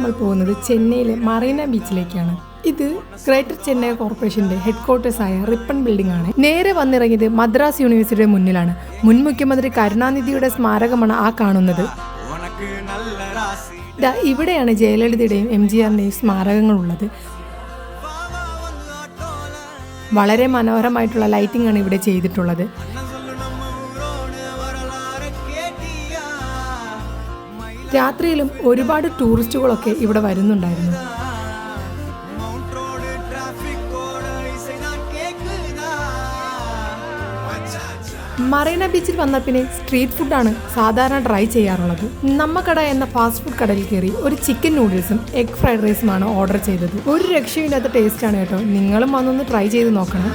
നമ്മൾ പോകുന്നത് ചെന്നൈയിലെ മറീന ബീച്ചിലേക്കാണ്. ഇത് ഗ്രേറ്റർ ചെന്നൈ കോർപ്പറേഷന്റെ ഹെഡ്ക്വാർട്ടേഴ്സ് ആയ റിപ്പൺ ബിൽഡിംഗ് ആണ്. നേരെ വന്നിറങ്ങിയത് മദ്രാസ് യൂണിവേഴ്സിറ്റിയുടെ മുന്നിലാണ്. മുൻ മുഖ്യമന്ത്രി കരുണാനിധിയുടെ സ്മാരകമാണ് ആ കാണുന്നത്. ഇവിടെയാണ് ജയലളിതയുടെയും MGRന്റെയും സ്മാരകങ്ങളുള്ളത്. വളരെ മനോഹരമായിട്ടുള്ള ലൈറ്റിംഗ് ആണ് ഇവിടെ ചെയ്തിട്ടുള്ളത്. രാത്രിയിലും ഒരുപാട് ടൂറിസ്റ്റുകളൊക്കെ ഇവിടെ വരുന്നുണ്ടായിരുന്നു. മറീന ബീച്ചിൽ വന്ന പിന്നെ സ്ട്രീറ്റ് ഫുഡാണ് സാധാരണ ട്രൈ ചെയ്യാറുള്ളത്. നമ്മക്കട എന്ന ഫാസ്റ്റ് ഫുഡ് കടയിൽ കയറി ഒരു ചിക്കൻ നൂഡിൽസും എഗ് ഫ്രൈഡ് റൈസുമാണ് ഓർഡർ ചെയ്തത്. ഒരു രക്ഷയില്ലാത്ത ടേസ്റ്റാണ് കേട്ടോ. നിങ്ങളും വന്നൊന്ന് ട്രൈ ചെയ്ത് നോക്കണം.